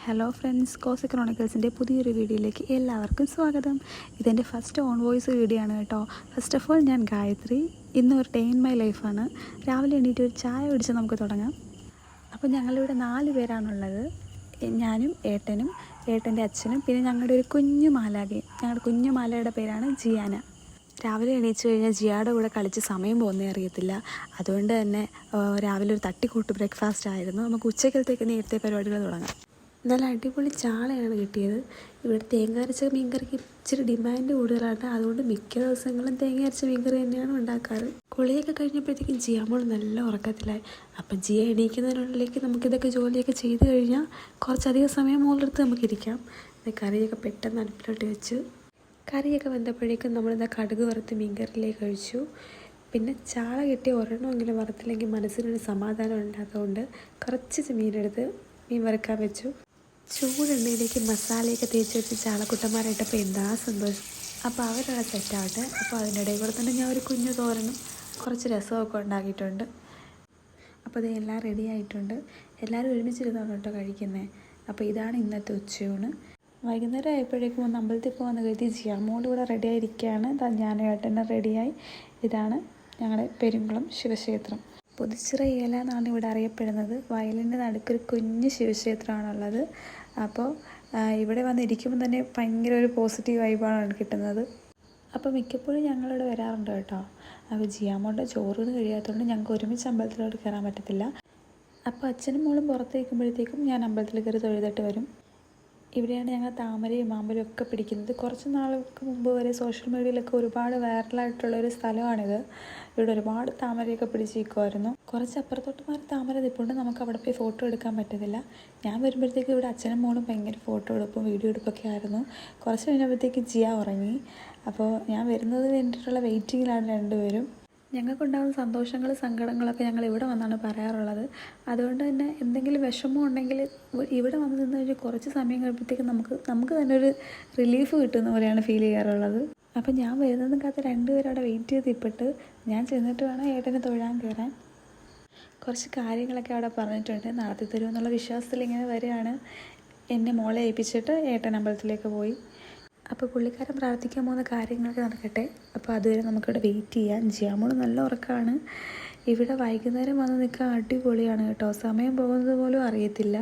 Hello friends, Kosi ക്രോണിക്കിൾസിൻ്റെ പുതിയൊരു വീഡിയോയിലേക്ക് എല്ലാവർക്കും സ്വാഗതം. ഇതെൻ്റെ ഫസ്റ്റ് ഓൺ വോയിസ് വീഡിയോ ആണ് കേട്ടോ. ഫസ്റ്റ് ഓഫ് ഓൾ, ഞാൻ ഗായത്രി. ഇന്ന് ഒരു ഡേ ഇൻ മൈ ലൈഫാണ്. രാവിലെ എണീറ്റ് ഒരു ചായ കുടിച്ച് നമുക്ക് തുടങ്ങാം. അപ്പോൾ ഞങ്ങളിവിടെ 4 പേരാണുള്ളത്. ഞാനും ഏട്ടൻ്റെ അച്ഛനും പിന്നെ ഞങ്ങളുടെ ഒരു കുഞ്ഞു മാലാകയും. ഞങ്ങളുടെ കുഞ്ഞു മാലയുടെ പേരാണ് ജിയാന. രാവിലെ എണീച്ച് കഴിഞ്ഞാൽ ജിയാടെ കൂടെ കളിച്ച് സമയം പോകുന്നേ അറിയത്തില്ല. അതുകൊണ്ട് തന്നെ രാവിലെ ഒരു തട്ടിക്കൂട്ട് ബ്രേക്ക്ഫാസ്റ്റ് ആയിരുന്നു. നമുക്ക് ഉച്ചക്കലത്തേക്ക് നേരത്തെ പരിപാടികൾ തുടങ്ങാം. നല്ല അടിപൊളി ചാളയാണ് കിട്ടിയത്. ഇവിടെ തേങ്ങ അരച്ച മീൻകറിക്ക് ഇച്ചിരി ഡിമാൻഡ് കൂടുതലാണ്. അതുകൊണ്ട് മിക്ക ദിവസങ്ങളും തേങ്ങ അരച്ച മീൻകറി തന്നെയാണ് ഉണ്ടാക്കാറ്. കുളിയൊക്കെ കഴിഞ്ഞപ്പോഴത്തേക്കും ജിയാമോൾ നല്ല ഉറക്കത്തിലായി. അപ്പം ജിയ എണീക്കുന്നതിനുള്ളിലേക്ക് നമുക്കിതൊക്കെ ജോലിയൊക്കെ ചെയ്ത് കഴിഞ്ഞാൽ കുറച്ചധികം സമയം മുകളിലെടുത്ത് നമുക്കിരിക്കാം. കറിയൊക്കെ പെട്ടെന്ന് അടുപ്പിലോട്ട് വെച്ച് കറിയൊക്കെ വെന്തപ്പോഴേക്കും നമ്മളിതാ കടുക് വറുത്ത് മീൻകറിയിലേക്ക് കഴിച്ചു. പിന്നെ ചാള കിട്ടിയ ഒരെണ്ണമെങ്കിലും വറുത്തില്ലെങ്കിൽ മനസ്സിനൊരു സമാധാനം ഉണ്ടാകുകൊണ്ട് കുറച്ച് മീനെടുത്ത് മീൻ വറുക്കാൻ വെച്ചു. ചൂടെണ്ണയിലേക്ക് മസാലയൊക്കെ തേച്ച് വെച്ച് ചാളക്കുട്ടന്മാരായിട്ടപ്പോൾ എന്താ സന്തോഷം. അപ്പോൾ അവരവിടെ സെറ്റാവട്ടെ. അപ്പോൾ അതിൻ്റെ ഇടയിൽ കൂടെ തന്നെ ഞാൻ ഒരു കുഞ്ഞു തോരനും കുറച്ച് രസമൊക്കെ ഉണ്ടാക്കിയിട്ടുണ്ട്. അപ്പോൾ ഇത് എല്ലാം റെഡി ആയിട്ടുണ്ട്. എല്ലാവരും ഒരുമിച്ചിരുന്നാണ് കേട്ടോ കഴിക്കുന്നത്. അപ്പോൾ ഇതാണ് ഇന്നത്തെ ഉച്ചയൂണ്. വൈകുന്നേരം ആയപ്പോഴേക്കും ഒന്ന് അമ്പലത്തിൽ പോകാമെന്ന് കരുതി ജിയാമോൾ ഇവിടെ റെഡി ആയിരിക്കുകയാണ്. ഞാനും ഏട്ടനെ റെഡിയായി. ഇതാണ് ഞങ്ങളുടെ പെരുങ്കുളം ശിവക്ഷേത്രം. പുതുച്ചിറ ഏല എന്നാണ് ഇവിടെ അറിയപ്പെടുന്നത്. വയലിൻ്റെ നടുക്കൊരു കുഞ്ഞ് ശിവക്ഷേത്രമാണുള്ളത്. അപ്പോൾ ഇവിടെ വന്നിരിക്കുമ്പോൾ തന്നെ ഭയങ്കര ഒരു പോസിറ്റീവ് വൈബാണ് കിട്ടുന്നത്. അപ്പോൾ മിക്കപ്പോഴും ഞങ്ങളിവിടെ വരാറുണ്ട് കേട്ടോ. അപ്പോൾ ജിയാമോളുടെ ചോറൊന്നും കഴിയാത്തതുകൊണ്ട് ഞങ്ങൾക്ക് ഒരുമിച്ച് അമ്പലത്തിലോട്ട് കയറാൻ പറ്റത്തില്ല. അപ്പോൾ അച്ഛനും മോളും പുറത്ത് നിൽക്കുമ്പോഴത്തേക്കും ഞാൻ അമ്പലത്തിൽ കയറി തൊഴുതിട്ട് വരും. ഇവിടെയാണ് ഞങ്ങൾ താമരയും മാമ്പലും ഒക്കെ പിടിക്കുന്നത്. കുറച്ച് നാൾക്ക് മുമ്പ് വരെ സോഷ്യൽ മീഡിയയിലൊക്കെ ഒരുപാട് വൈറലായിട്ടുള്ളൊരു സ്ഥലമാണിത്. ഇവിടെ ഒരുപാട് താമരയൊക്കെ പിടിച്ചിരിക്കുമായിരുന്നു. കുറച്ച് അപ്പുറത്തോട്ട് മാറി താമര നിൽപ്പുണ്ട്. നമുക്ക് അവിടെ പോയി ഫോട്ടോ എടുക്കാൻ പറ്റത്തില്ല. ഞാൻ വരുമ്പോഴത്തേക്കും ഇവിടെ അച്ഛനും മോളും ഭയങ്കര ഫോട്ടോ എടുപ്പും വീഡിയോ എടുപ്പൊക്കെ ആയിരുന്നു. കുറച്ച് കഴിഞ്ഞപ്പോഴത്തേക്ക് ജിയ ഉറങ്ങി. അപ്പോൾ ഞാൻ വരുന്നത് വേണ്ടിയിട്ടുള്ള വെയിറ്റിങ്ങിലാണ് രണ്ടുപേരും. ഞങ്ങൾക്കുണ്ടാകുന്ന സന്തോഷങ്ങളും സങ്കടങ്ങളൊക്കെ ഞങ്ങൾ ഇവിടെ വന്നാണ് പറയാറുള്ളത്. അതുകൊണ്ട് തന്നെ എന്തെങ്കിലും വിഷമം ഉണ്ടെങ്കിൽ ഇവിടെ വന്ന് നിന്ന് കഴിഞ്ഞാൽ കുറച്ച് സമയം കഴിയുമ്പോഴത്തേക്കും നമുക്ക് തന്നെ ഒരു റിലീഫ് കിട്ടുന്ന പോലെയാണ് ഫീൽ ചെയ്യാറുള്ളത്. അപ്പം ഞാൻ വരുന്നതും കാത്ത് രണ്ടുപേരും അവിടെ വെയിറ്റ് ചെയ്തിപ്പിട്ട് ഞാൻ ചെന്നിട്ട് വേണം ഏട്ടനെ തൊഴാൻ കയറാൻ. കുറച്ച് കാര്യങ്ങളൊക്കെ അവിടെ പറഞ്ഞിട്ടുണ്ട്. നടത്തി തരുമെന്നുള്ള വിശ്വാസത്തിൽ ഇങ്ങനെ വരികയാണ്. എന്നെ മോളെ ഏൽപ്പിച്ചിട്ട് ഏട്ടൻ അമ്പലത്തിലേക്ക് പോയി. അപ്പോൾ പുള്ളിക്കാരൻ പ്രാർത്ഥിക്കാൻ പോകുന്ന കാര്യങ്ങളൊക്കെ നടക്കട്ടെ. അപ്പോൾ അതുവരെ നമുക്കിവിടെ വെയിറ്റ് ചെയ്യാം. ജിയാമോൾ നല്ല ഉറക്കമാണ്. ഇവിടെ വൈകുന്നേരം വന്ന് നിൽക്കാൻ അടിപൊളിയാണ് കേട്ടോ. സമയം പോകുന്നത് പോലും അറിയത്തില്ല.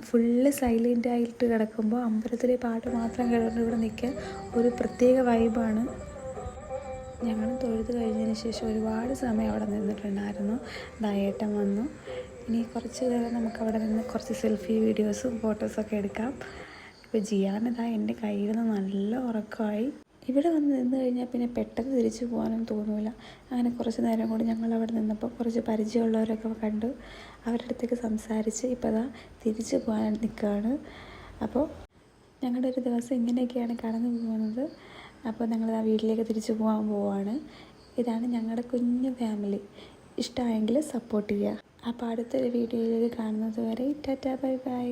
ഫുള്ള് സൈലൻ്റായിട്ട് കിടക്കുമ്പോൾ അമ്പലത്തിലെ പാട്ട് മാത്രം കേട്ടുകൊണ്ട് ഇവിടെ നിൽക്കാൻ ഒരു പ്രത്യേക വൈബാണ്. ഞങ്ങൾ തൊഴുത് കഴിഞ്ഞതിന് ശേഷം ഒരുപാട് സമയം അവിടെ നിന്നിട്ടുണ്ടായിരുന്നു. ഏട്ടൻ വന്നു. ഇനി കുറച്ച് നേരം നമുക്കവിടെ നിന്ന് കുറച്ച് സെൽഫി വീഡിയോസും ഫോട്ടോസൊക്കെ എടുക്കാം. ഇപ്പോൾ ജിയാനിതാ എൻ്റെ കയ്യിൽ നിന്ന് നല്ല ഉറക്കമായി. ഇവിടെ വന്ന് നിന്ന് കഴിഞ്ഞാൽ പിന്നെ പെട്ടെന്ന് തിരിച്ചു പോകാനും തോന്നില്ല. അങ്ങനെ കുറച്ച് നേരം കൂടി ഞങ്ങൾ അവിടെ നിന്നപ്പോൾ കുറച്ച് പരിചയമുള്ളവരൊക്കെ കണ്ടു. അവരുടെ അടുത്തേക്ക് സംസാരിച്ച് ഇപ്പോൾ അതാ തിരിച്ചു പോകാൻ നിൽക്കുകയാണ്. അപ്പോൾ ഞങ്ങളുടെ ഒരു ദിവസം ഇങ്ങനെയൊക്കെയാണ് കടന്നു പോകുന്നത്. അപ്പോൾ ഞങ്ങളിതാ വീട്ടിലേക്ക് തിരിച്ചു പോകാൻ പോവാണ്. ഇതാണ് ഞങ്ങളുടെ കുഞ്ഞു ഫാമിലി. ഇഷ്ടമായെങ്കിൽ സപ്പോർട്ട് ചെയ്യുക. അപ്പോൾ അടുത്തൊരു വീഡിയോയിൽ കാണുന്നത് വരെ ടാറ്റാ ബൈ ബൈ.